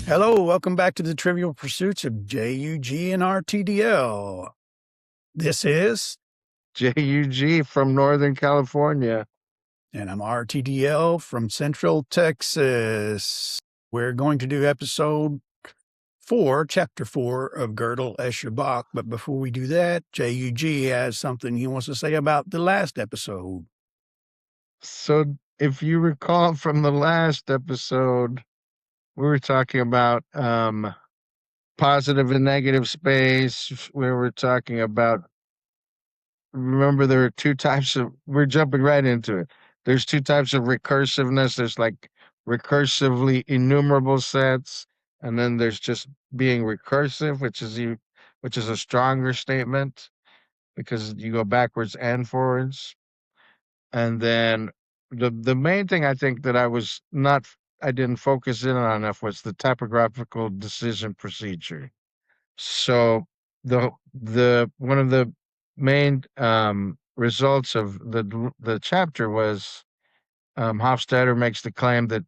Hello, welcome back to the Trivial Pursuits of JUG and RTDL. This is, JUG from Northern California. and I'm RTDL from Central Texas. We're going to do episode 4, chapter 4 of Gödel, Escher, Bach. But before we do that, JUG has something he wants to say about the last episode. So if you recall from the last episode, we were talking about positive and negative space. We were talking about, remember, there are two types of, we're jumping right into it. There's two types of recursiveness. There's like recursively enumerable sets, and then there's just being recursive, which is a stronger statement because you go backwards and forwards. And then the main thing I think that I didn't focus in on enough was the typographical decision procedure. So the one of the main results of the chapter was Hofstadter makes the claim that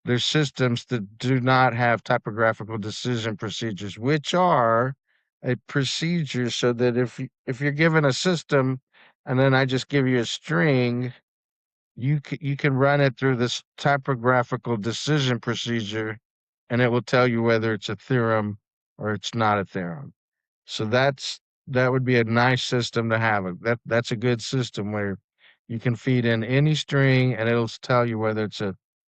there's systems that do not have typographical decision procedures, which are a procedure so that if you're given a system and then I just give you a string, you can run it through this typographical decision procedure, and it will tell you whether it's a theorem or it's not a theorem. So that would be a nice system to have. That's a good system where you can feed in any string and it'll tell you whether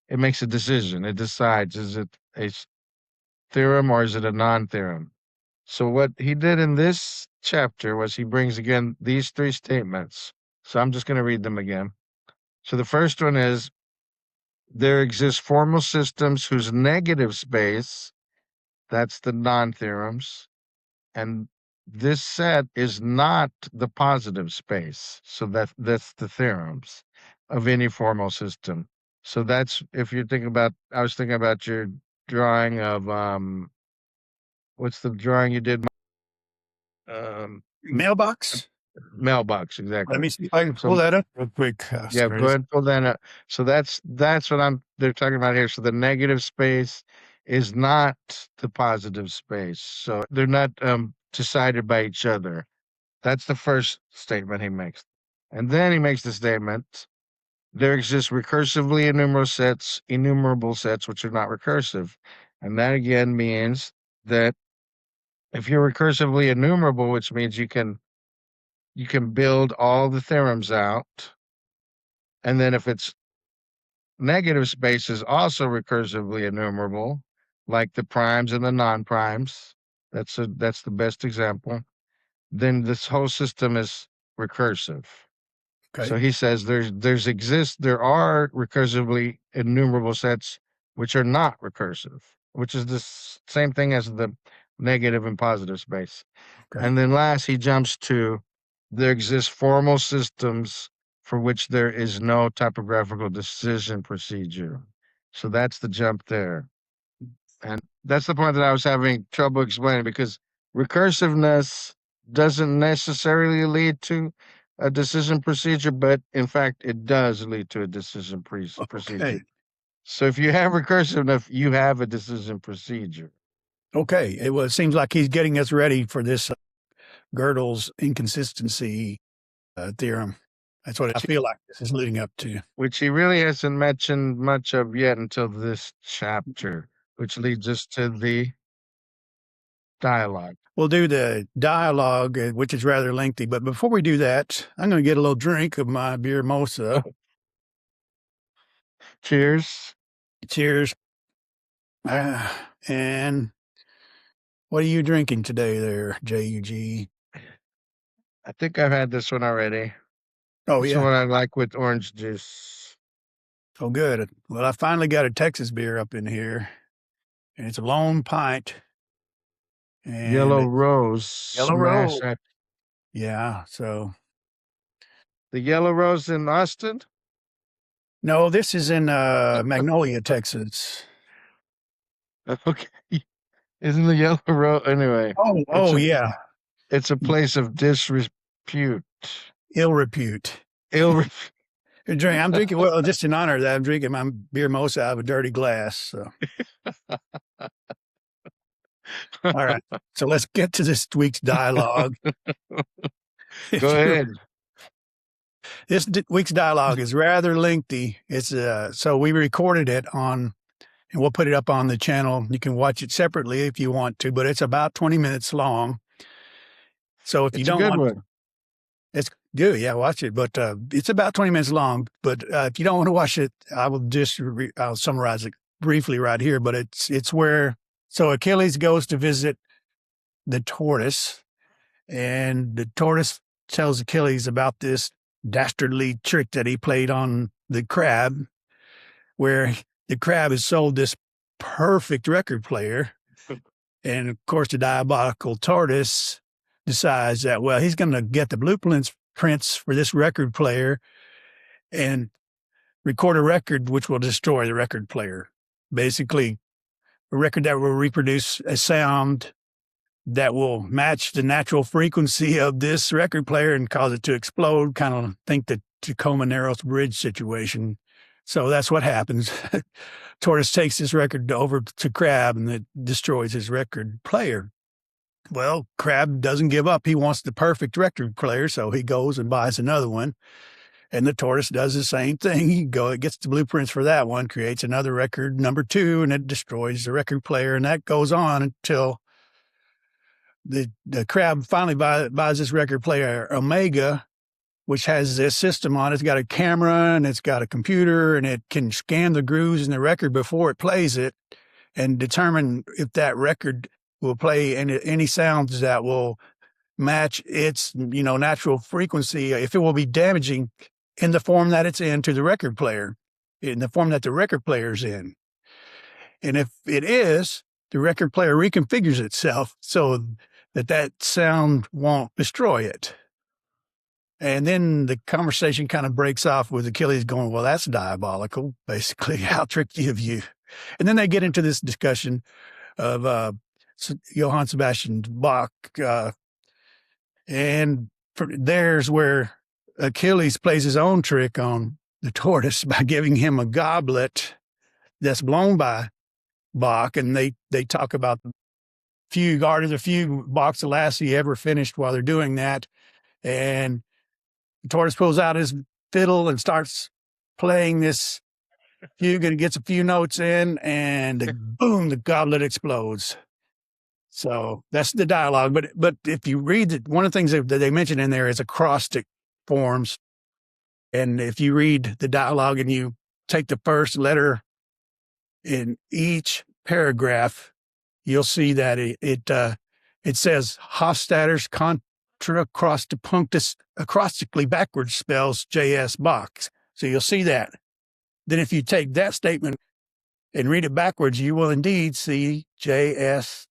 it makes a decision. It decides, is it a theorem or is it a non-theorem? So what he did in this chapter was he brings again these three statements. So I'm just going to read them again. So the first one is, there exist formal systems whose negative space, that's the non-theorems, and this set is not the positive space. So that's the theorems of any formal system. So that's, if you're thinking about, I was thinking about your drawing of, what's the drawing you did? Mailbox? Mailbox, exactly. Let me see if I can pull that up real quick. Yeah, go ahead and pull that up. So that's what they're talking about here. So the negative space is not the positive space. So they're not decided by each other. That's the first statement he makes. And then he makes the statement, there exist recursively enumerable sets which are not recursive. And that again means that if you're recursively enumerable, which means you can build all the theorems out. And then if it's negative space is also recursively enumerable, like the primes and the non-primes. That's the best example. Then this whole system is recursive. Okay. So he says there are recursively enumerable sets which are not recursive, which is the same thing as the negative and positive space. Okay. And then last, he jumps to, there exist formal systems for which there is no typographical decision procedure. So that's the jump there. And that's the point that I was having trouble explaining, because recursiveness doesn't necessarily lead to a decision procedure, but in fact, it does lead to a decision procedure. Okay. So if you have recursiveness, you have a decision procedure. Okay. It seems like he's getting us ready for this Gödel's inconsistency theorem. That's what I feel like this is leading up to. Which he really hasn't mentioned much of yet until this chapter, which leads us to the dialogue. We'll do the dialogue, which is rather lengthy. But before we do that, I'm going to get a little drink of my beer mosa. Cheers. Cheers. And what are you drinking today there, JUG? I think I've had this one already. Oh, This yeah. one I like with orange juice. Oh, good. Well, I finally got a Texas beer up in here, and it's a Lone Pint. And Yellow Rose. Yellow Rose. Yeah, so. The Yellow Rose in Austin? No, this is in Magnolia, Texas. Okay. Isn't the Yellow Rose, anyway. Yeah. It's a place of disrepute. Ill repute. Drink. I'm drinking, well, just in honor of that, I'm drinking my beer mosa out of a dirty glass. So. All right. So let's get to this week's dialogue. Go ahead. This week's dialogue is rather lengthy. It's so we recorded it on, and we'll put it up on the channel. You can watch it separately if you want to, but it's about 20 minutes long. So if you It's a don't good want, one. it's good. Yeah, watch it. But it's about 20 minutes long. But if you don't want to watch it, I will just I'll summarize it briefly right here. But it's where so Achilles goes to visit the tortoise, and the tortoise tells Achilles about this dastardly trick that he played on the crab, where the crab has sold this perfect record player. And of course, the diabolical tortoise decides that, well, he's going to get the blueprints for this record player and record a record which will destroy the record player. Basically, a record that will reproduce a sound that will match the natural frequency of this record player and cause it to explode, kind of think the Tacoma Narrows Bridge situation. So that's what happens. Tortoise takes this record over to Crab and it destroys his record player. Well, Crab doesn't give up. He wants the perfect record player, so he goes and buys another one. And the tortoise does the same thing. It gets the blueprints for that one, creates another record, number 2, and it destroys the record player. And that goes on until the crab finally buys this record player, Omega, which has this system on it. It's got a camera and it's got a computer, and it can scan the grooves in the record before it plays it and determine if that record will play any sounds that will match its, natural frequency, if it will be damaging in the form that it's in to the record player, in the form that the record player's in. And if it is, the record player reconfigures itself so that sound won't destroy it. And then the conversation kind of breaks off with Achilles going, well, that's diabolical, basically. How tricky of you. And then they get into this discussion of Johann Sebastian Bach. And there's where Achilles plays his own trick on the tortoise by giving him a goblet that's blown by Bach. And they talk about the fugue, art of the fugue, Bach's the last he ever finished while they're doing that. And the tortoise pulls out his fiddle and starts playing this fugue, and gets a few notes in, and boom, the goblet explodes. So that's the dialogue. But if you read it, one of the things that they mention in there is acrostic forms. And if you read the dialogue and you take the first letter in each paragraph, you'll see that it says Hofstadter's Contracrostipunctus acrostically backwards spells J.S. Bach. So you'll see that. Then if you take that statement and read it backwards, you will indeed see J.S.B.A.C.H.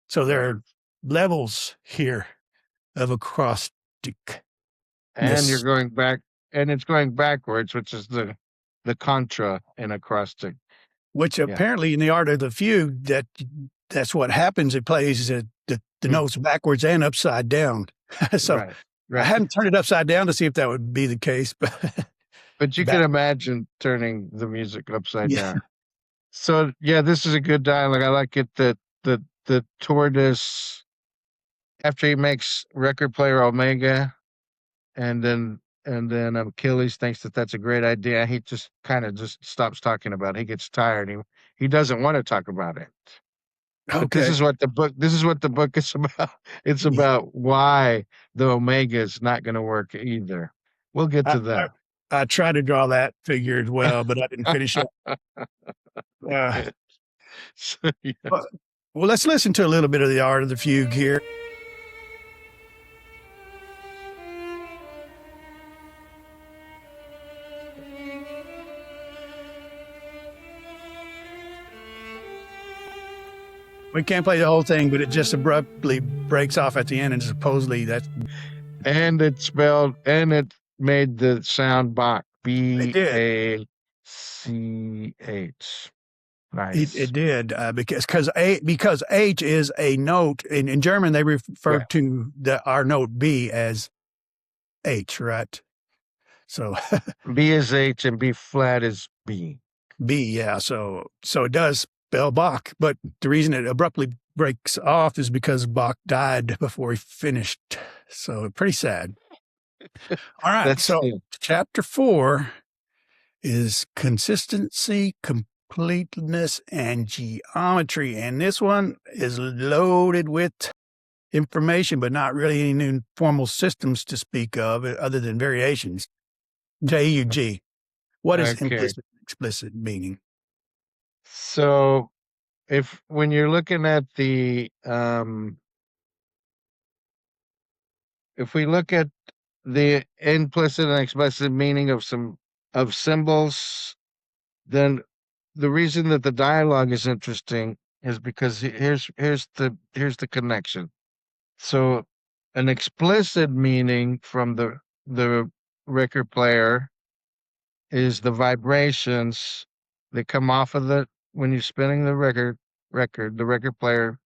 So there are levels here of acrostic. And you're going back, and it's going backwards, which is the contra in acrostic. Which apparently in the art of the fugue, that's what happens. It plays the notes backwards and upside down. So right. I hadn't turned it upside down to see if that would be the case, but you can imagine turning the music upside down. So this is a good dialogue. I like it that the tortoise, after he makes record player Omega, and then Achilles thinks that that's a great idea, he just kind of just stops talking about it. He gets tired. He doesn't want to talk about it. Okay. But this is what the book is about. It's about why the Omega is not going to work either. We'll get to that. I tried to draw that figure as well, but I didn't finish it. Well, let's listen to a little bit of the art of the fugue here. We can't play the whole thing, but it just abruptly breaks off at the end, and supposedly that's... And it spelled, and it made the sound Bach. B-A-C-H. Nice. It did, because H is a note. In German, they refer to our note B as H, right? So B is H and B flat is B. B, yeah. So it does spell Bach, but the reason it abruptly breaks off is because Bach died before he finished. So pretty sad. All right. That's So chapter 4 is consistency, completeness, and geometry. And this one is loaded with information, but not really any new formal systems to speak of other than variations. JUG. What is okay. explicit meaning? So when you're looking at if we look at the implicit and explicit meaning of symbols, then the reason that the dialogue is interesting is because here's the connection. So an explicit meaning from the record player is the vibrations that come off of when you're spinning the the record player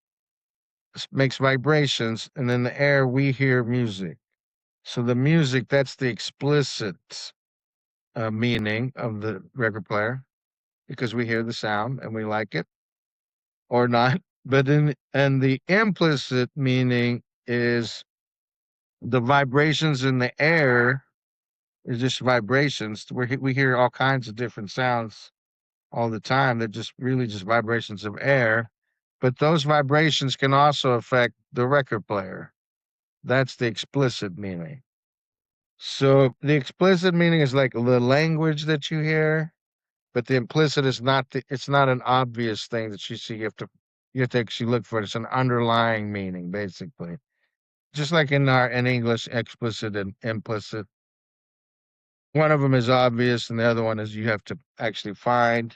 makes vibrations, and in the air we hear music. So the music, that's the explicit meaning of the record player, because we hear the sound and we like it or not. But and the implicit meaning is the vibrations in the air is just vibrations. We hear all kinds of different sounds all the time. They're just really just vibrations of air. But those vibrations can also affect the record player. That's the explicit meaning. So the explicit meaning is like the language that you hear, but the implicit is not it's not an obvious thing that you see. You have to actually look for it. It's an underlying meaning, basically. Just like in English, explicit and implicit. One of them is obvious and the other one is you have to actually find.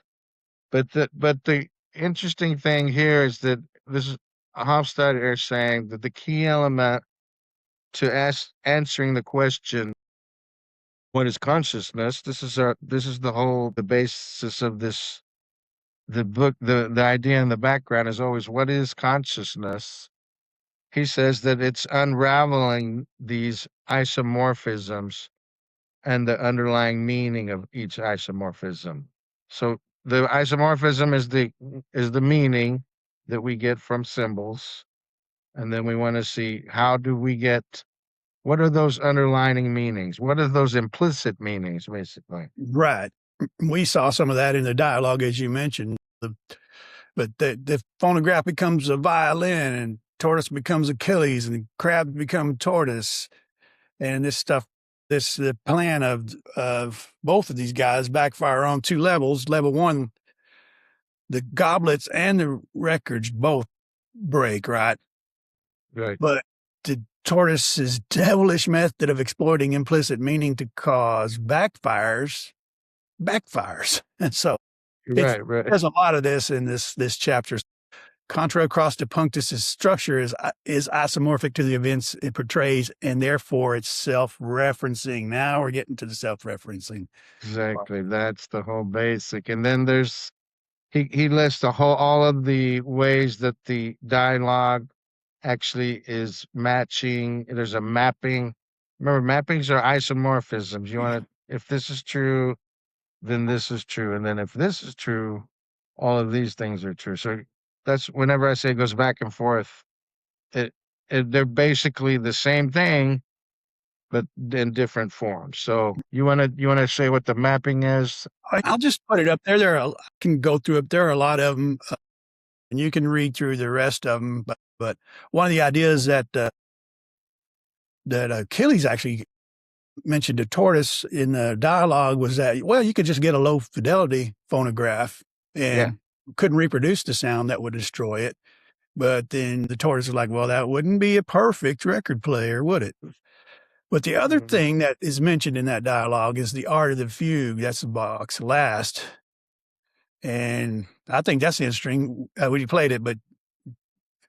But the interesting thing here is that this is Hofstadter is saying that the key element to answering the question, what is consciousness? This is the basis of this the book. The idea in the background is always, what is consciousness? He says that it's unraveling these isomorphisms and the underlying meaning of each isomorphism. So the isomorphism is the meaning that we get from symbols, and then we want to see what are those underlining meanings? What are those implicit meanings, basically? Right. We saw some of that in the dialogue, as you mentioned. But the phonograph becomes a violin, and Tortoise becomes Achilles, and Crab becomes Tortoise, and this stuff. The plan of both of these guys backfire on two levels. Level one, the goblets and the records both break, right? Right. But the Tortoise's devilish method of exploiting implicit meaning to cause backfires. And so Right. there's a lot of this in this chapter. Contracrostipunctus' structure is isomorphic to the events it portrays, and therefore it's self-referencing. Now we're getting to the self-referencing. Exactly. That's the whole basic. And then he lists all of the ways that the dialogue actually is matching. There's a mapping. Remember, mappings are isomorphisms. If this is true, then this is true. And then if this is true, all of these things are true. So that's whenever I say it goes back and forth, they're basically the same thing, but in different forms. So you wanna say what the mapping is? I'll just put it up there. I can go through it. There are a lot of them, and you can read through the rest of them. But one of the ideas that Achilles actually mentioned to Tortoise in the dialogue was that, well, you could just get a low fidelity phonograph and couldn't reproduce the sound that would destroy it. But then the Tortoise was like, well, that wouldn't be a perfect record player, would it? But the other thing that is mentioned in that dialogue is the art of the fugue. That's Bach's last. And I think that's interesting when you played it. But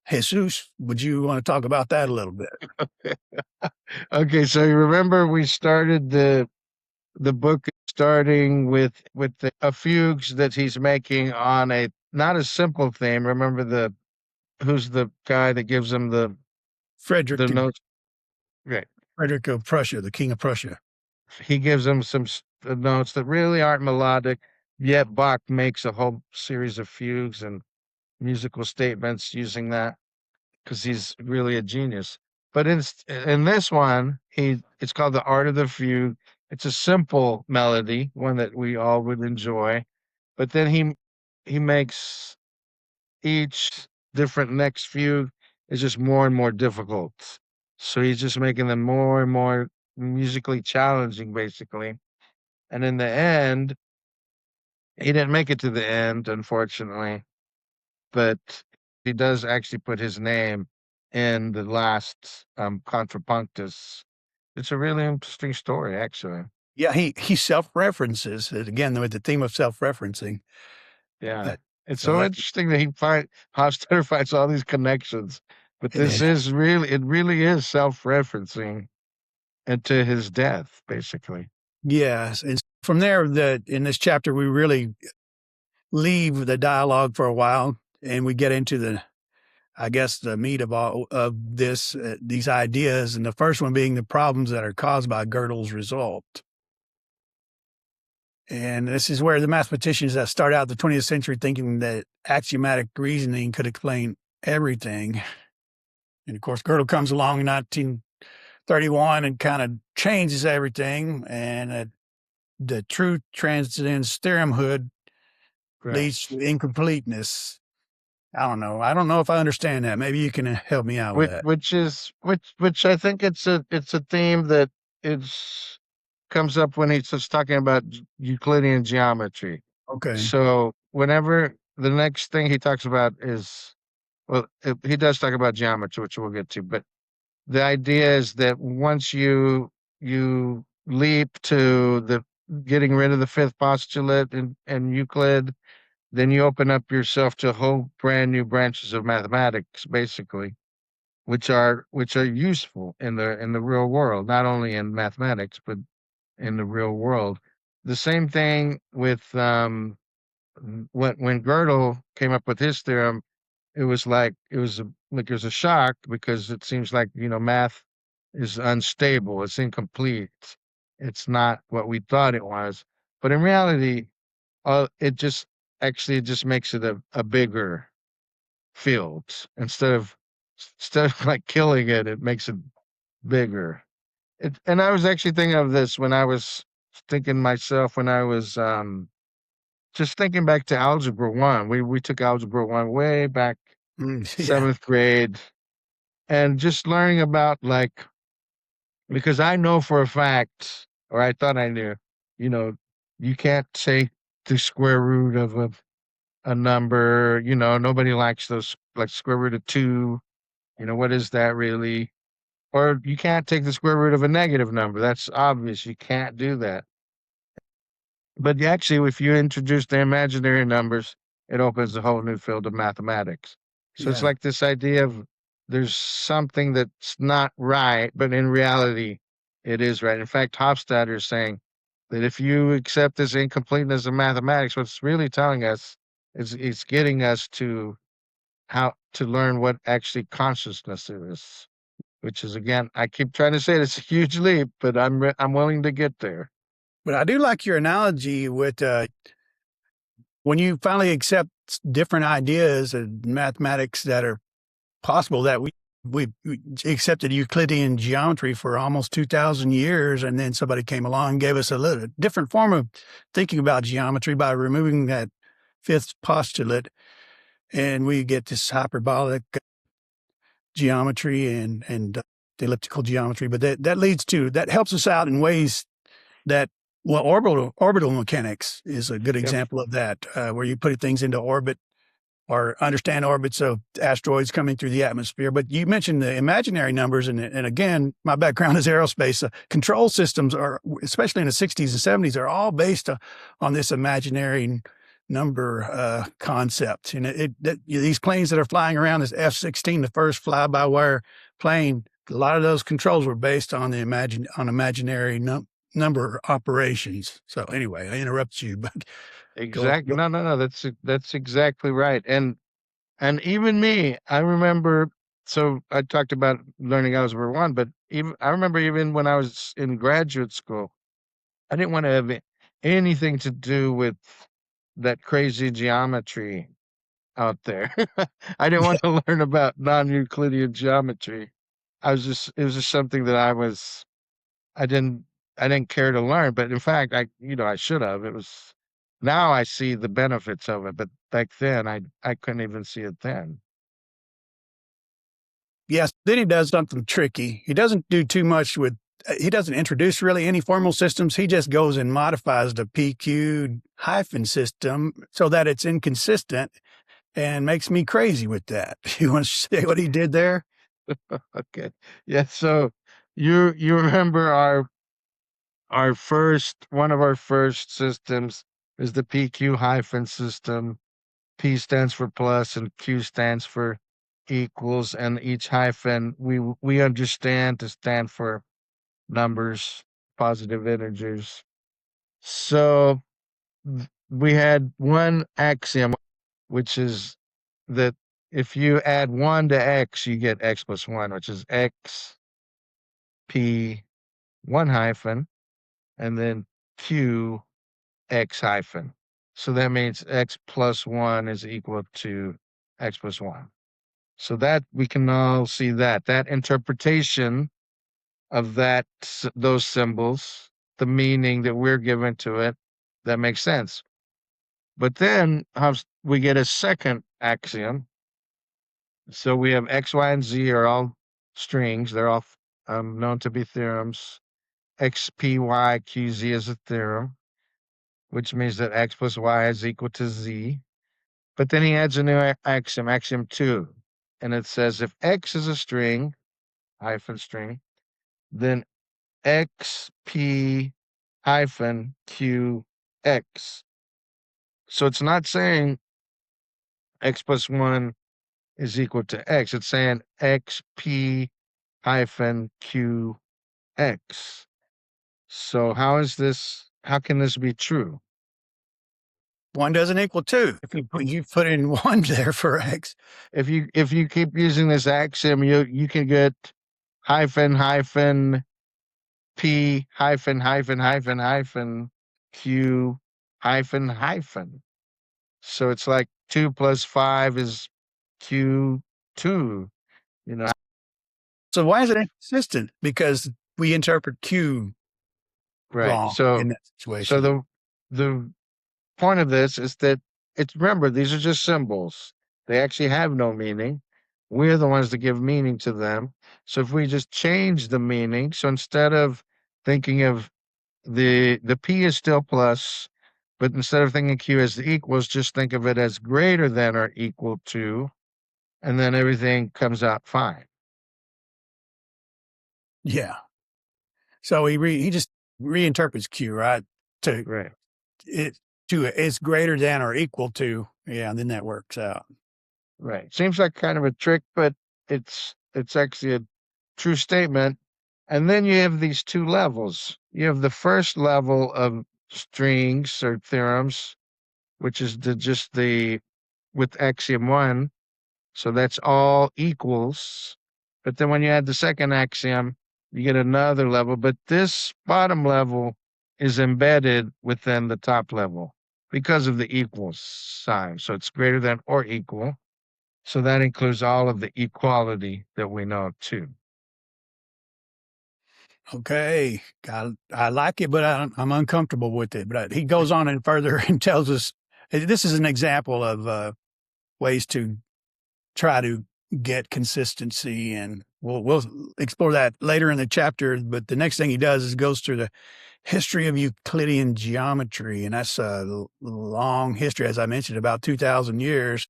Jesus, would you want to talk about that a little bit? Okay, so you remember we started the book starting with the fugues that he's making on a not a simple theme. Remember who's the guy that gives him the notes? Right. Frederick of Prussia, the King of Prussia. He gives him some notes that really aren't melodic. yet Bach makes a whole series of fugues and musical statements using that because he's really a genius. But in this one, it's called the Art of the Fugue. It's a simple melody, one that we all would enjoy. But then he makes each different next fugue is just more and more difficult. So he's just making them more and more musically challenging, basically. And in the end, he didn't make it to the end, unfortunately, but he does actually put his name in the last Contrapunctus. It's a really interesting story, actually. Yeah, he self-references it again with the theme of self-referencing. Yeah. Uh, It's so so that interesting that Hofstadter finds all these connections, but this and is really, it really is self-referencing into his death, basically. yes, and from there, that in this chapter we really leave the dialogue for a while, and we get into I guess, the meat of all of this, these ideas, and the first one being the problems that are caused by Gödel's result. And this is where the mathematicians that start out the 20th century thinking that axiomatic reasoning could explain everything. And of course, Gödel comes along in 1931 and kind of changes everything. And the truth transcends theoremhood leads to Correct. incompleteness. I don't know. I don't know if I understand that. Maybe you can help me out with that. Which I think it's a theme that is comes up when he's just talking about Euclidean geometry. Okay. So whenever the next thing he talks about is, well, he does talk about geometry, which we'll get to, but the idea is that once you leap to the getting rid of the fifth postulate in Euclid, then you open up yourself to whole brand new branches of mathematics, basically, which are useful in the real world, not only in mathematics but in the real world. The same thing with when Gödel came up with his theorem, it was like it was a shock because it seems like math is unstable, it's incomplete, it's not what we thought it was. But in reality, it just actually it just makes it a bigger field instead of like killing it, it makes it bigger. And I was actually thinking of this when I was thinking myself when I was just thinking back to algebra one. We took algebra one way back Yeah. seventh grade, and just learning about like because I know for a fact, or I thought I knew, you know, you can't take the square root of a number. Nobody likes those like square root of two. What is that really? Or you can't take the square root of a negative number. That's obvious. You can't do that. But actually, if you introduce the imaginary numbers, it opens a whole new field of mathematics. So it's Yeah. like this idea of there's something that's not right, but in reality, it is right. In fact, Hofstadter is saying that if you accept this incompleteness of mathematics, what's really telling us is it's getting us to how to learn what actually consciousness is, which is again, I keep trying to say it's a huge leap, but I'm willing to get there. But I do like your analogy with when you finally accept different ideas in mathematics that are possible, that we accepted Euclidean geometry for almost 2,000 years, and then somebody came along and gave us a little different form of thinking about geometry by removing that fifth postulate, and we get this hyperbolic geometry and the elliptical geometry. But that helps us out in ways that, well, orbital mechanics is a good Yep. example of that, where you put things into orbit or understand orbits of asteroids coming through the atmosphere. But you mentioned the imaginary numbers, and again, my background is aerospace. Control systems are, especially in the 60s and 70s, are all based on this imaginary number concept. And these planes that are flying around, this F-16, the first fly-by-wire plane, a lot of those controls were based on imaginary number operations. So anyway, I interrupt you, but Exactly. go. No. That's exactly right. And even me, I remember. So I talked about learning algebra one, but even I remember even when I was in graduate school, I didn't want to have anything to do with that crazy geometry out there. I didn't want to learn about non-Euclidean geometry. It was just something that I didn't, I didn't care to learn. But in fact, I should have. Now I see the benefits of it, but back then I couldn't even see it then. Yes. Then he does something tricky. He doesn't do too much with, he doesn't introduce really any formal systems. He just goes and modifies the PQ hyphen system so that it's inconsistent and makes me crazy with that. You want to say what he did there? Okay. Yeah. So you remember our first one of our first systems is the PQ hyphen system. P stands for plus and Q stands for equals, and each hyphen we understand to stand for numbers, positive integers. So we had one axiom, which is that if you add 1 to x, you get x plus 1, which is x p 1 hyphen, and then q x hyphen. So that means x plus 1 is equal to x plus 1. So that we can all see that interpretation of those symbols, the meaning that we're given to it, that makes sense. But then we get a second axiom. So we have x, y, and z are all strings. They're all known to be theorems. X, P, Y, Q, Z is a theorem, which means that x plus y is equal to z. But then he adds a new axiom, axiom 2. And it says if x is a string, hyphen string, then x, P, hyphen, Q, x. So it's not saying x plus 1 is equal to x. It's saying x, P, hyphen, Q, x. So how can this be true? 1 doesn't equal 2. If you put in 1 there for x. If you keep using this axiom, you can get hyphen, hyphen, P, hyphen, hyphen, hyphen, hyphen, Q, hyphen, hyphen. So it's like 2 plus 5 is Q2, you know. So why is it inconsistent? Because we interpret Q Right. wrong So in that so situation. the point of this is that remember, these are just symbols. They actually have no meaning. We're the ones that give meaning to them. So if we just change the meaning, so instead of thinking of the P is still plus, but instead of thinking Q as the equals, just think of it as greater than or equal to, and then everything comes out fine. Yeah. So he just reinterprets Q, right? To Right. it's greater than or equal to. Yeah, and then that works out. Right. Seems like kind of a trick, but it's actually a true statement. And then you have these two levels. You have the first level of strings or theorems, which is just the with axiom 1. So that's all equals. But then when you add the second axiom, you get another level. But this bottom level is embedded within the top level because of the equals sign. So it's greater than or equal. So that includes all of the equality that we know too. Okay, I like it, but I'm uncomfortable with it. But he goes on and further and tells us this is an example of ways to try to get consistency, and we'll explore that later in the chapter. But the next thing he does is goes through the history of Euclidean geometry, and that's a long history, as I mentioned, about 2,000 years.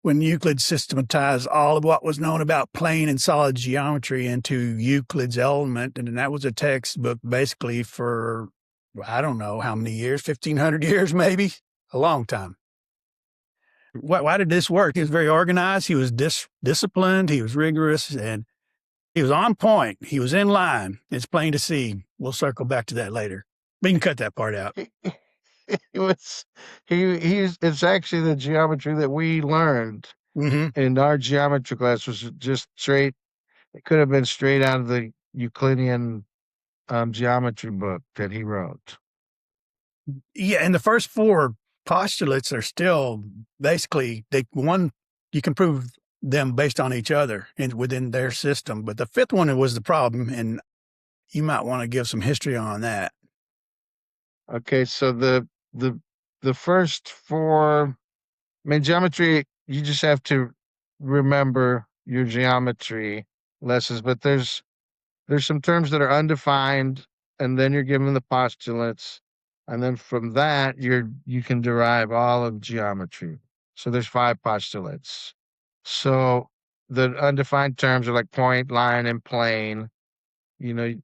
When Euclid systematized all of what was known about plane and solid geometry into Euclid's Element, and that was a textbook basically for, I don't know how many years, 1,500 years maybe, a long time. Why did this work? He was very organized. He was disciplined. He was rigorous, and he was on point. He was in line. It's plain to see. We'll circle back to that later. We can cut that part out. It was he's it's actually the geometry that we learned in our geometry class was just straight. It could have been straight out of the Euclidean geometry book that he wrote. Yeah, and the first 4 postulates are still basically you can prove them based on each other within their system. But the fifth one was the problem, and you might want to give some history on that. Okay, so the first four, I mean, geometry, you just have to remember your geometry lessons, but there's some terms that are undefined, and then you're given the postulates, and then from that you can derive all of geometry. So there's 5 postulates. So the undefined terms are like point, line, and plane. You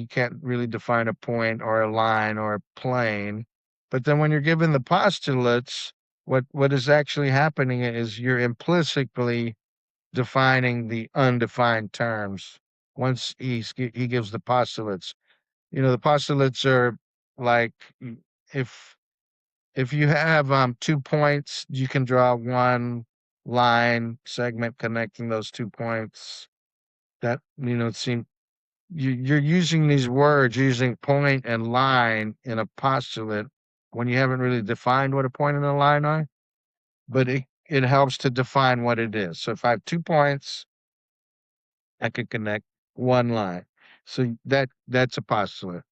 can't really define a point or a line or a plane. But then when you're given the postulates, what is actually happening is you're implicitly defining the undefined terms once he gives the postulates. The postulates are like, if you have 2 points, you can draw one line segment connecting those 2 points. That it seems you're using these words, using point and line in a postulate when you haven't really defined what a point and a line are, but it helps to define what it is. So if I have 2 points, I could connect one line. So that's a postulate.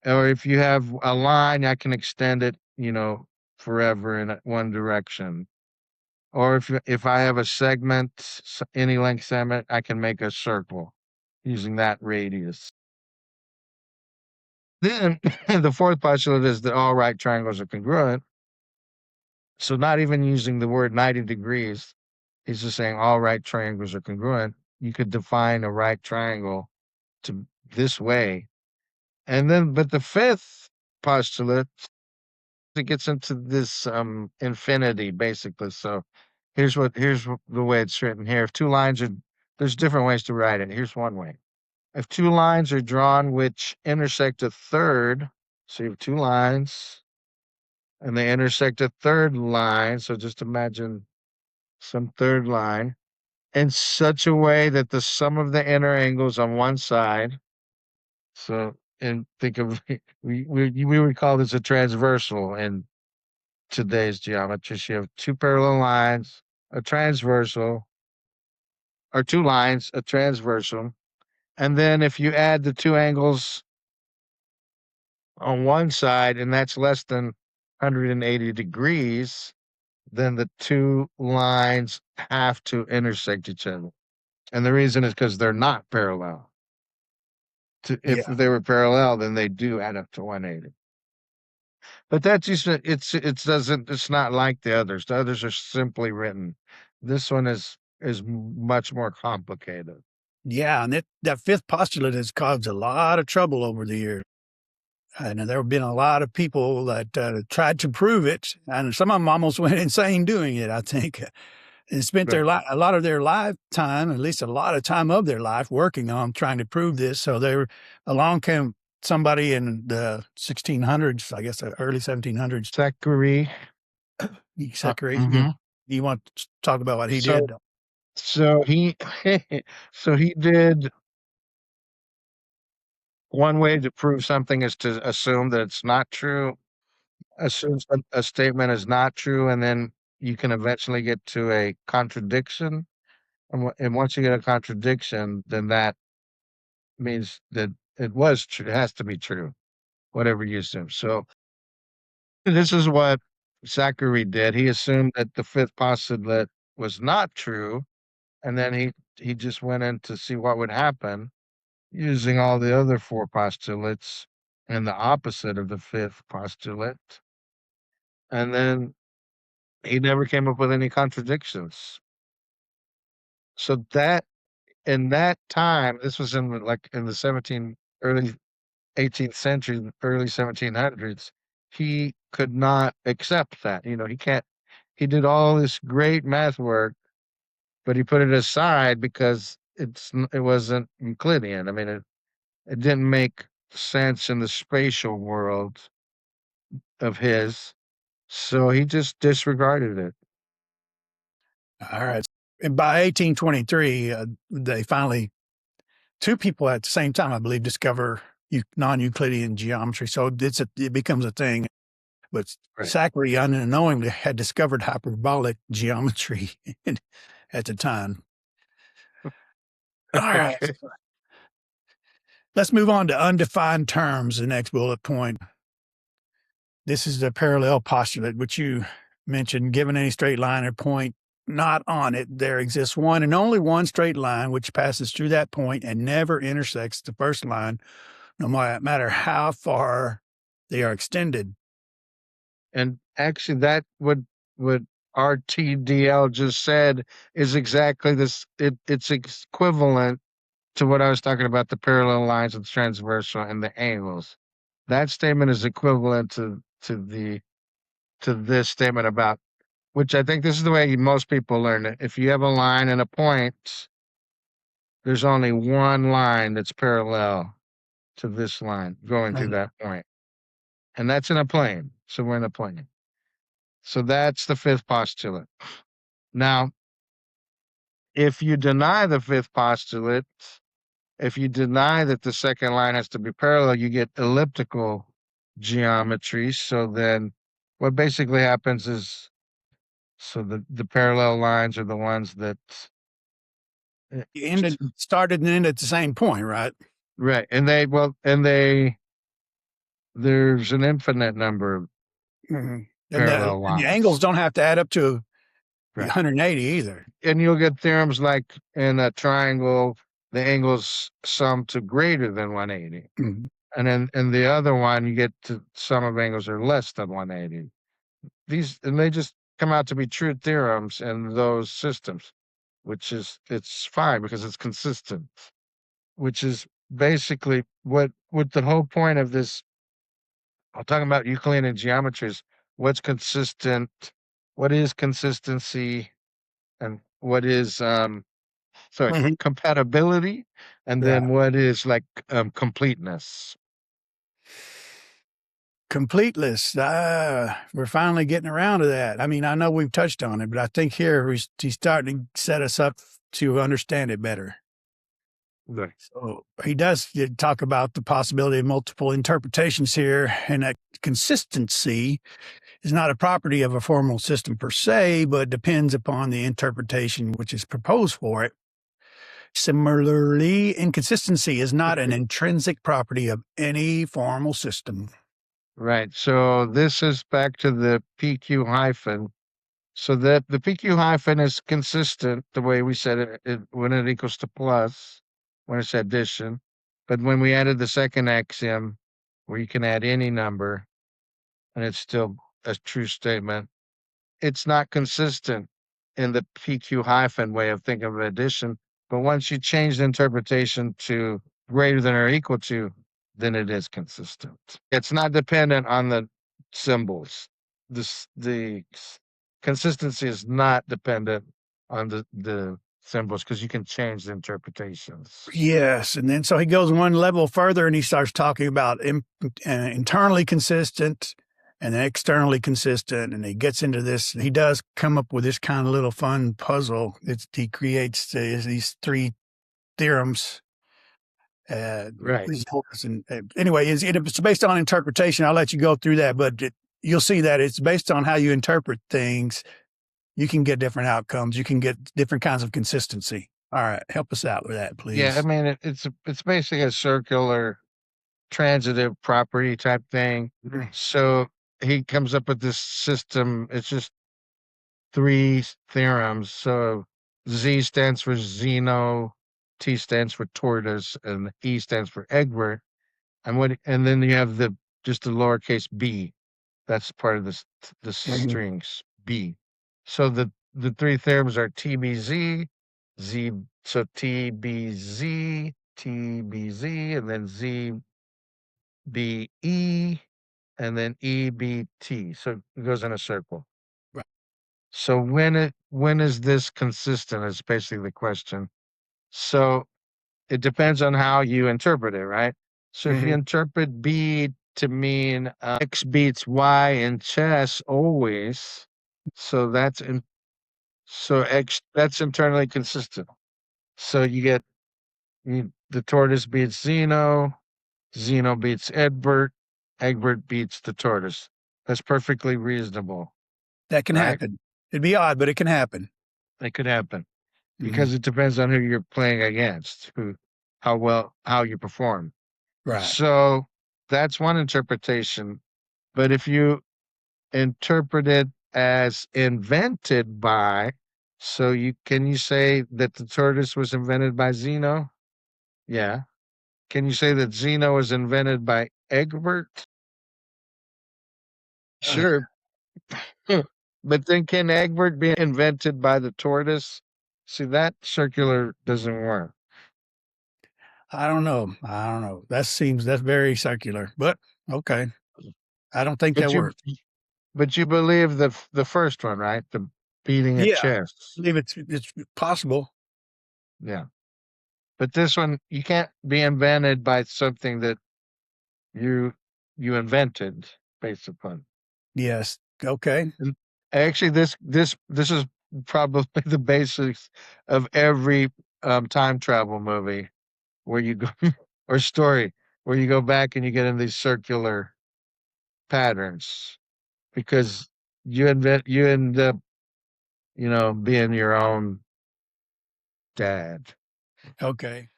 Or if you have a line, I can extend it, forever in one direction. Or if I have a segment, any length segment, I can make a circle using that radius. Then the fourth postulate is that all right triangles are congruent. So not even using the word 90 degrees, he's just saying all right triangles are congruent. You could define a right triangle to this way. And then, but the fifth postulate, it gets into this infinity, basically. So here's the way it's written here. If two lines are, there's different ways to write it. Here's one way. If two lines are drawn which intersect a third, so you have 2 lines, and they intersect a third line, so just imagine some third line, in such a way that the sum of the inner angles on one side, and think of, we would call this a transversal in today's geometry. So you have 2 parallel lines, a transversal, or 2 lines, a transversal, and then if you add the 2 angles on one side, and that's less than 180 degrees, then the 2 lines have to intersect each other. And the reason is because they're not parallel. If they were parallel, then they do add up to 180. But that's just it's not like the others. The others are simply written. This one is much more complicated. Yeah, and that fifth postulate has caused a lot of trouble over the years. And there have been a lot of people that tried to prove it, and some of them almost went insane doing it, I think, and spent a lot of their lifetime, at least a lot of time of their life, working on trying to prove this. So along came somebody in the 1600s, I guess, the early 1700s. Zachary. You want to talk about what he did? So he did. One way to prove something is to assume that it's not true. Assume a statement is not true, and then you can eventually get to a contradiction. And once you get a contradiction, then that means that it was true. It has to be true, whatever you assume. So this is what Zachary did. He assumed that the fifth postulate was not true, and then he just went in to see what would happen using all the other 4 postulates and the opposite of the fifth postulate. And then he never came up with any contradictions. So that in that time, this was in the early 18th century, early 1700s, he could not accept that. He did all this great math work, but he put it aside because it wasn't Euclidean. I mean, it didn't make sense in the spatial world of his, so he just disregarded it. All right. And by 1823, they finally, 2 people at the same time, I believe, discover non-Euclidean geometry. So it becomes a thing. But Right. Zachary unknowingly had discovered hyperbolic geometry at the time. All right. Okay. Let's move on to undefined terms, the next bullet point. This is the parallel postulate, which you mentioned. Given any straight line or point not on it, there exists one and only one straight line which passes through that point and never intersects the first line, no matter how far they are extended. And actually, that what RTDL just said is exactly this. It's equivalent to what I was talking about, the parallel lines and the transversal and the angles. That statement is equivalent to this statement about, which I think this is the way most people learn it. If you have a line and a point, there's only one line that's parallel to this line going through that point. And that's in a plane. So we're in a plane. So that's the fifth postulate. Now, if you deny the fifth postulate, if you deny that the second line has to be parallel, you get elliptical geometry. So then what basically happens is, so the parallel lines are the ones that You started and ended at the same point, right? right. And there's an infinite number of Mm-hmm. And parallel the angles lines. don't have to add up to Right. 180 either. And you'll get theorems like in a triangle, the angles sum to greater than 180. Mm-hmm. And then in the other one, you get to sum of angles are less than 180. And they just come out to be true theorems in those systems, it's fine because it's consistent, which is basically what the whole point of this. I'm talking about Euclidean geometries. What's consistent? What is consistency? And what is Mm-hmm. compatibility, and Right. then what is like completeness. Completeness. We're finally getting around to that. I mean, I know we've touched on it, but I think here he's starting to set us up to understand it better. Right. So he does talk about the possibility of multiple interpretations here, and that consistency is not a property of a formal system per se, but depends upon the interpretation which is proposed for it. Similarly, inconsistency is not an intrinsic property of any formal system. Right. So this is back to the PQ hyphen. So that the PQ hyphen is consistent the way we said it when it equals to plus, when it's addition. But when we added the second axiom, where you can add any number and it's still a true statement, it's not consistent in the PQ hyphen way of thinking of addition. But once you change the interpretation to greater than or equal to, then it is consistent. It's not dependent on the symbols. The consistency is not dependent on the symbols because you can change the interpretations. Yes, and then so he goes one level further and he starts talking about internally consistent and then externally consistent, and he gets into this. He does come up with this kind of little fun puzzle. He creates these three theorems. Right. And anyway, it's based on interpretation. I'll let you go through that, but you'll see that it's based on how you interpret things. You can get different outcomes. You can get different kinds of consistency. All right, help us out with that, please. Yeah, I mean it's basically a circular transitive property type thing. So he comes up with this system. It's just three theorems. So Z stands for Zeno, T stands for Tortoise, and E stands for Egbert. And then you have just the lowercase b. That's part of the strings B. So the three theorems are TBZ, Z, so TBZ, TBZ, and then ZBE, and then EBT. So it goes in a circle. Right. So when is this consistent is basically the question. So it depends on how you interpret it, right? So if you interpret B to mean X beats Y in chess always, so that's internally consistent. So you get the tortoise beats Zeno, Zeno beats Egbert, Egbert beats the tortoise. That's perfectly reasonable. That can Right? happen. It'd be odd, but it can happen. It could happen Mhm. because it depends on who you're playing against, how you perform. Right. So that's one interpretation. But if you interpret it as invented by, so can you say that the tortoise was invented by Zeno? Yeah. Can you say that Zeno was invented by Egbert? Sure. But then can Egbert be invented by the tortoise? See, that circular doesn't work. I don't know. That's very circular, but okay. I don't think that But you works. but you believe the first one, right? The beating at Yeah, I chess. believe it's possible. Yeah. But this one you can't be invented by something that you you invented based upon. Yes. Okay. And actually this is probably the basis of every time travel movie where you go or story where you go back and you get in these circular patterns because you end up, being your own dad. Okay.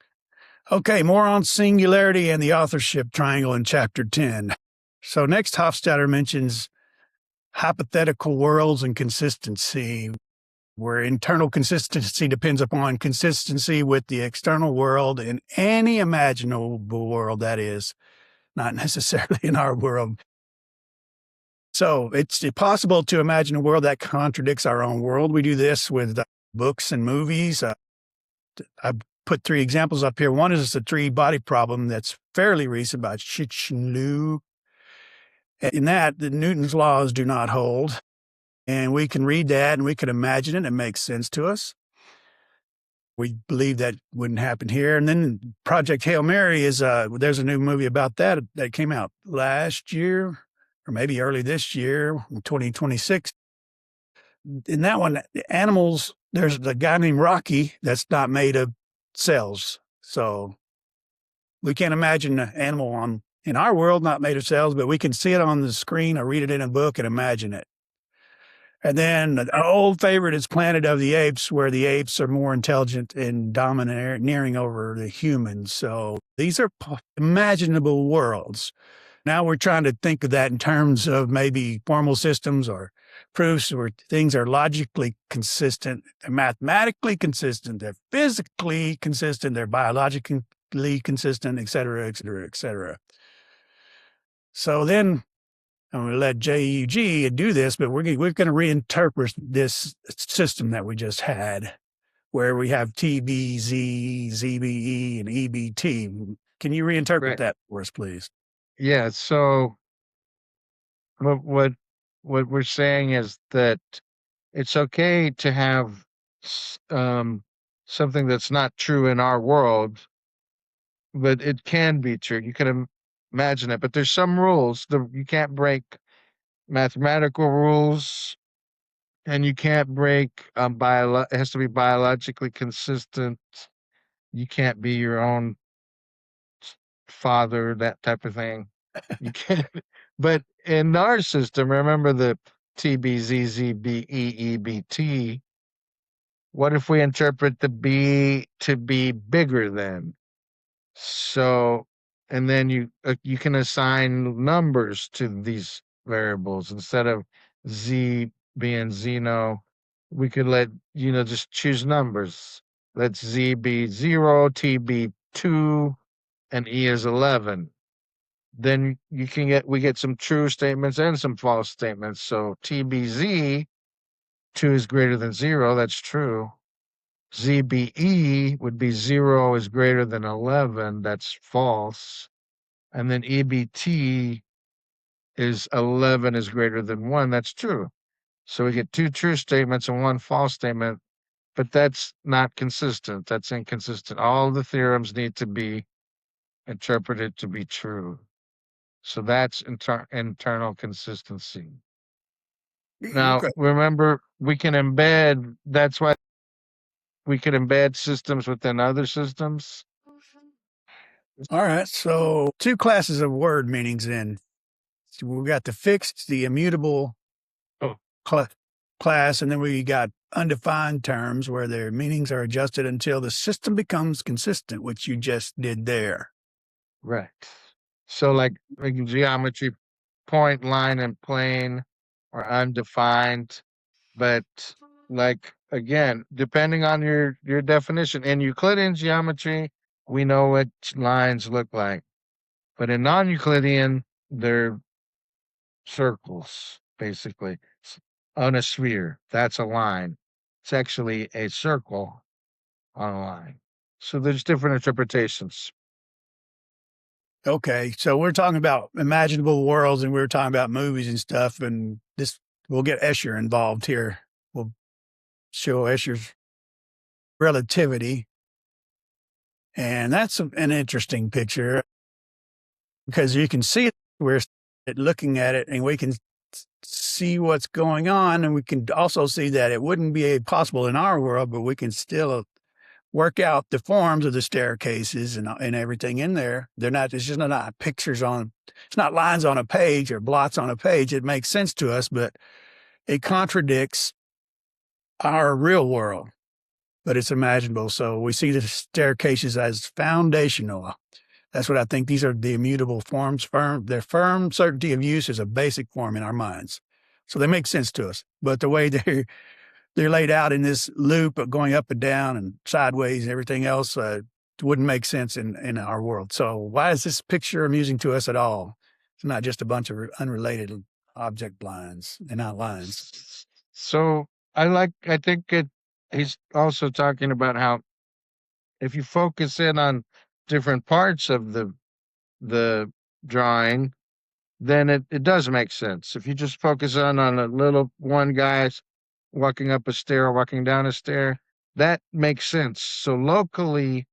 Okay. More on singularity and the authorship triangle in chapter 10. So next, Hofstadter mentions hypothetical worlds and consistency, where internal consistency depends upon consistency with the external world in any imaginable world, that is, not necessarily in our world. So it's possible to imagine a world that contradicts our own world. We do this with books and movies. I put three examples up here. One is the three body problem that's fairly recent by Chichen Liu. In that, the Newton's laws do not hold. And we can read that and we can imagine it. It makes sense to us. We believe that wouldn't happen here. And then Project Hail Mary is there's a new movie about that came out last year or maybe early this year, 2026. In that one, the animals, there's a guy named Rocky that's not made of cells. So we can't imagine an animal in our world not made of cells, but we can see it on the screen or read it in a book and imagine it. And then an old favorite is Planet of the Apes, where the apes are more intelligent and domineering over the humans. So these are imaginable worlds. Now we're trying to think of that in terms of maybe formal systems or proofs where things are logically consistent, they're mathematically consistent, they're physically consistent, they're biologically consistent, et cetera, et cetera, et cetera. So then I'm going to let JUG do this, but we're going to reinterpret this system that we just had, where we have TBZ, ZBE, and EBT. Can you reinterpret Right. that for us, please? Yeah. So what we're saying is that it's okay to have something that's not true in our world, but it can be true. You can imagine it, but there's some rules. You can't break mathematical rules, and you can't break it has to be biologically consistent. You can't be your own father, that type of thing. You can't. But in our system, remember the TBZZBEEBT. What if we interpret the B to be bigger than? So, and then you can assign numbers to these variables instead of Z being Zeno. We could just choose numbers. Let Z be 0, T be 2, and E is 11. Then we get some true statements and some false statements. So TBZ, 2 is greater than 0. That's true. ZBE would be 0 is greater than 11. That's false. And then EBT is 11 is greater than 1. That's true. So we get two true statements and one false statement, but that's not consistent. That's inconsistent. All the theorems need to be interpreted to be true. So that's internal consistency. Now, Okay. remember, that's why we can embed systems within other systems. All right. So two classes of word meanings in. we got the fixed, the immutable class, and then we got undefined terms where their meanings are adjusted until the system becomes consistent, which you just did there. Right. So like in geometry, point, line, and plane are undefined, but like again, depending on your definition, in Euclidean geometry, we know what lines look like. But in non-Euclidean, they're circles, basically. On a sphere, that's a line. It's actually a circle on a line. So there's different interpretations. Okay, so we're talking about imaginable worlds, and we're talking about movies and stuff, and this we'll get Escher involved here. We'll show Escher's relativity, and that's an interesting picture because you can see it. We're looking at it, and we can see what's going on, and we can also see that it wouldn't be possible in our world, but we can still work out the forms of the staircases and everything in there. They're not, it's just not pictures on, it's not lines on a page or blots on a page. It makes sense to us, but it contradicts our real world, but it's imaginable. So we see the staircases as foundational. That's what I think. These are the immutable forms. Their firm certainty of use is a basic form in our minds. So they make sense to us, but the way they're laid out in this loop of going up and down and sideways and everything else wouldn't make sense in our world. So why is this picture amusing to us at all? It's not just a bunch of unrelated object lines and not lines. So I think he's also talking about how if you focus in on different parts of the drawing, then it does make sense. If you just focus on a little one guy's walking up a stair or walking down a stair, that makes sense. So locally,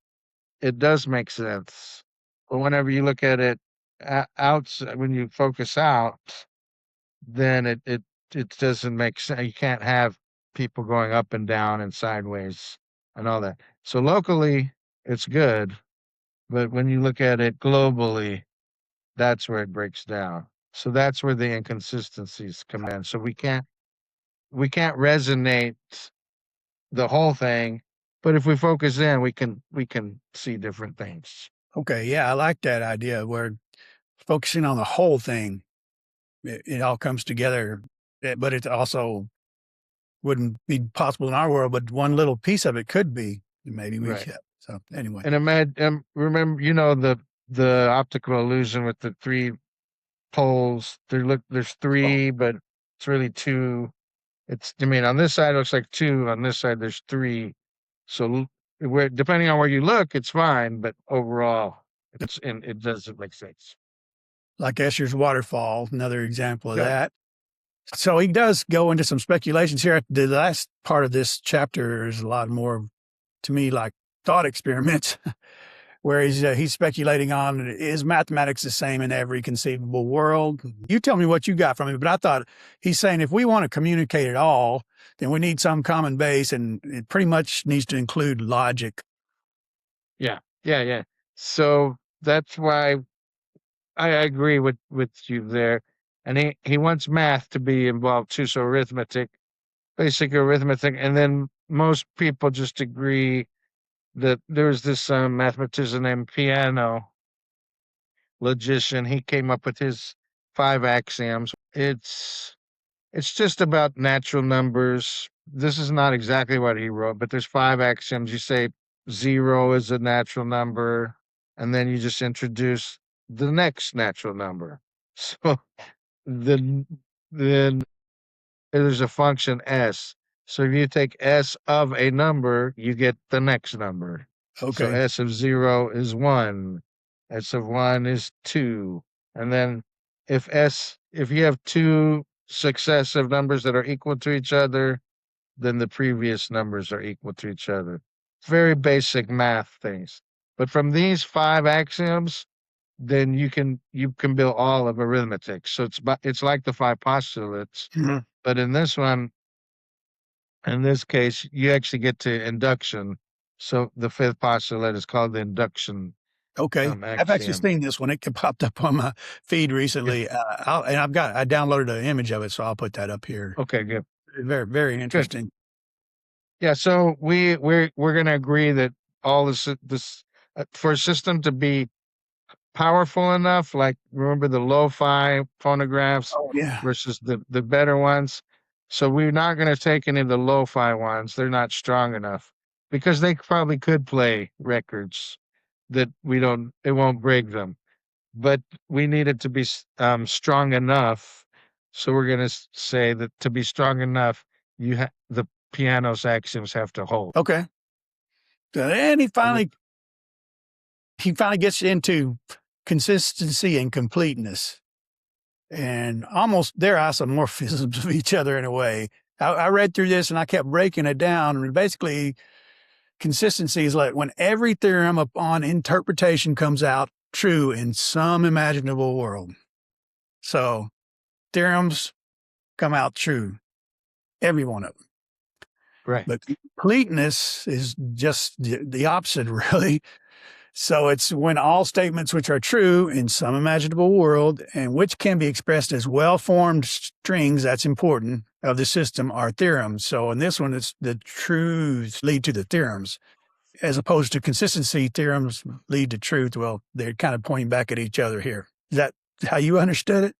it does make sense. But whenever you look at it outside, when you focus out, then it doesn't make sense. You can't have people going up and down and sideways and all that. So locally, it's good. But when you look at it globally, that's where it breaks down. So that's where the inconsistencies come in. So we can't resonate the whole thing, but if we focus in, we can see different things. Okay, yeah, I like that idea where focusing on the whole thing, it all comes together, but it also wouldn't be possible in our world, but one little piece of it could be. Maybe we should. So anyway. And imagine, remember, the optical illusion with the three poles. There's three, but it's really two. On this side it looks like two. On this side there's three. So depending on where you look, it's fine, but overall, it doesn't make sense. Like Escher's waterfall, another example of that. So he does go into some speculations here. The last part of this chapter is a lot more, to me, like thought experiments, where he's speculating on, is mathematics the same in every conceivable world? You tell me what you got from it, but I thought he's saying if we want to communicate at all, then we need some common base, and it pretty much needs to include logic. Yeah. So that's why I agree with you there. And he wants math to be involved too, so basic arithmetic, and then most people just agree that there's this mathematician named Piano, logician. He came up with his 5 axioms. It's just about natural numbers. This is not exactly what he wrote, but there's 5 axioms. You say 0 is a natural number, and then you just introduce the next natural number. So then there's a function s. So if you take s of a number, you get the next number. Okay. So s of 0 is 1. S of 1 is 2. And then if you have 2 successive numbers that are equal to each other, then the previous numbers are equal to each other. Very basic math things. But from these 5 axioms, then you can build all of arithmetic. So it's like the 5 postulates, but in this case, you actually get to induction. So the 5th postulate is called the induction Okay. I've actually axiom. seen this one. It popped up on my feed recently. I downloaded an image of it, so I'll put that up here. Okay, good. Very, very Good. interesting. Yeah, so we're going to agree that all this for a system to be powerful enough, like remember the lo-fi phonographs Oh, yeah. versus the better ones. So we're not going to take any of the lo-fi ones. They're not strong enough because they probably could play records that it won't break them. But we need it to be strong enough. So we're going to say that to be strong enough, the piano's axioms have to hold. Okay. And he finally gets into consistency and completeness, and almost their isomorphisms of each other in a way. I read through this and I kept breaking it down. And basically, consistency is like when every theorem upon interpretation comes out true in some imaginable world. So theorems come out true, every one of them. Right. But completeness is just the opposite, really. So it's when all statements which are true in some imaginable world and which can be expressed as well-formed strings, that's important, of the system are theorems. So in this one, it's the truths lead to the theorems, as opposed to consistency, theorems lead to truth. Well, they're kind of pointing back at each other here. Is that how you understood it?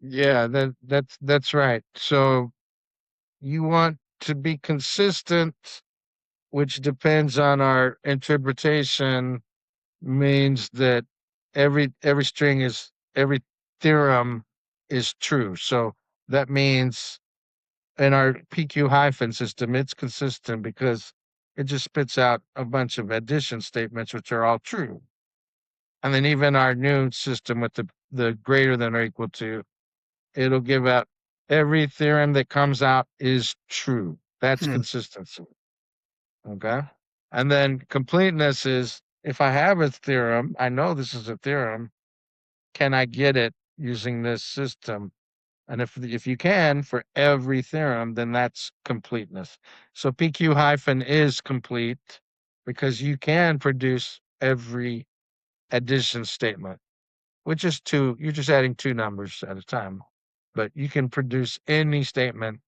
Yeah, that's right. So you want to be consistent, which depends on our interpretation, means that every theorem is true. So that means in our PQ hyphen system, it's consistent because it just spits out a bunch of addition statements which are all true. And then even our new system with the greater than or equal to, it'll give out every theorem that comes out is true. That's Hmm. consistency. Okay. And then completeness is if I have a theorem, I know this is a theorem, can I get it using this system? And if you can for every theorem, then that's completeness. So PQ hyphen is complete because you can produce every addition statement, which is two. You're just adding two numbers at a time, but you can produce any statement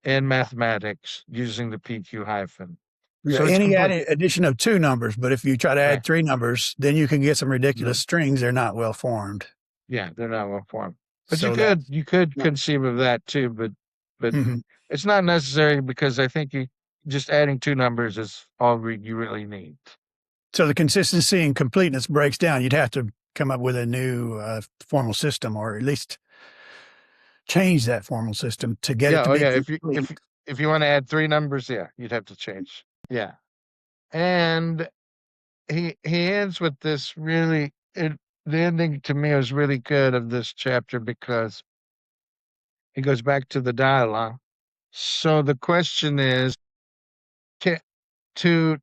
in mathematics using the PQ hyphen. Yeah, So it's any complete. addition of two numbers, but if you try to Right. add three numbers, then you can get some ridiculous No. strings. They're not well formed. Yeah, they're not well formed. But So that, you could conceive of that too, but mhm. it's not necessary because I think you just adding two numbers is all you really need. So the consistency and completeness breaks down. You'd have to come up with a new formal system, or at least change that formal system to get it Yeah, to oh be yeah. complete. If you want to add three numbers, yeah, you'd have to change. Yeah. And he ends with this the ending to me was really good of this chapter because he goes back to the dialogue. So the question is ca- to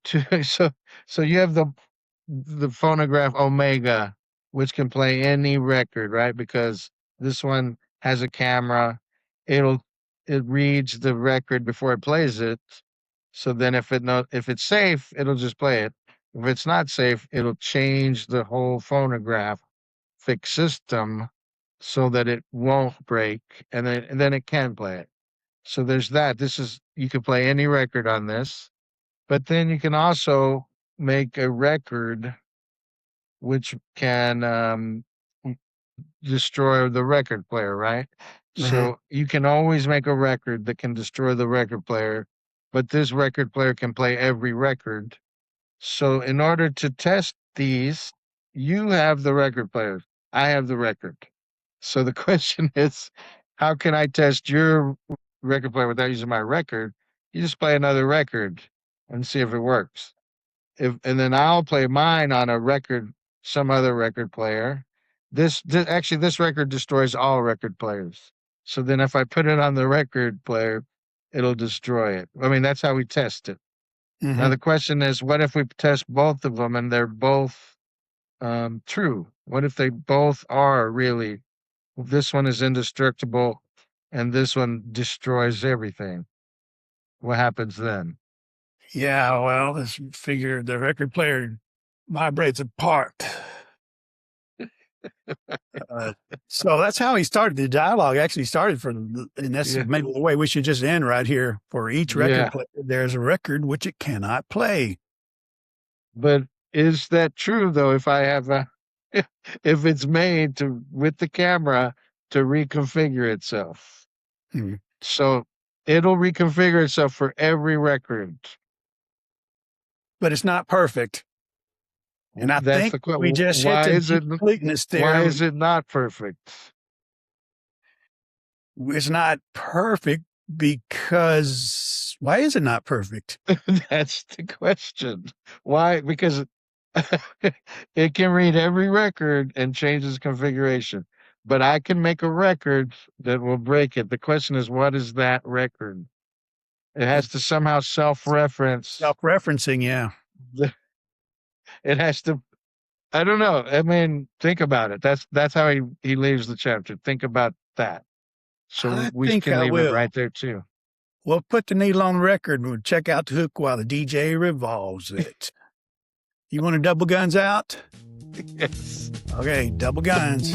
so you have the phonograph Omega, which can play any record, right? Because this one has a camera. It'll it reads the record before it plays it. So then if it's safe, it'll just play it. If it's not safe, it'll change the whole phonograph fix system so that it won't break and then it can play it. So there's that. You can play any record on this, but then you can also make a record which can destroy the record player, right? Mhm. So you can always make a record that can destroy the record player, but this record player can play every record. So in order to test these, you have the record player. I have the record. So the question is, how can I test your record player without using my record? You just play another record and see if it works. And then I'll play mine on a record, some other record player. This record destroys all record players. So then if I put it on the record player, it'll destroy it. I mean, that's how we test it. Now Mhm. the question is, what if we test both of them and they're both true? What if they both are really? This one is indestructible, and this one destroys everything. What happens then? Yeah, well, this figure, the record player vibrates apart. So that's how he started. The dialogue actually started and that's Yeah. maybe the way we should just end right here. For each record player, there's a record which it cannot play. But is that true though? If I have if it's made with the camera to reconfigure itself, so it'll reconfigure itself for every record. But it's not perfect. And I think we just hit the completeness there. Why is it not perfect? It's not perfect because why is it not perfect? That's the question. Why? Because it can read every record and change its configuration, but I can make a record that will break it. The question is, what is that record? It has to somehow self-reference. Self-referencing, yeah. It has to. I don't know. I mean, think about it. That's how he leaves the chapter. Think about that. So we can leave it right there too. We'll put the needle on the record and we'll check out the hook while the DJ revolves it. You want to double guns out? Yes. Okay, double guns.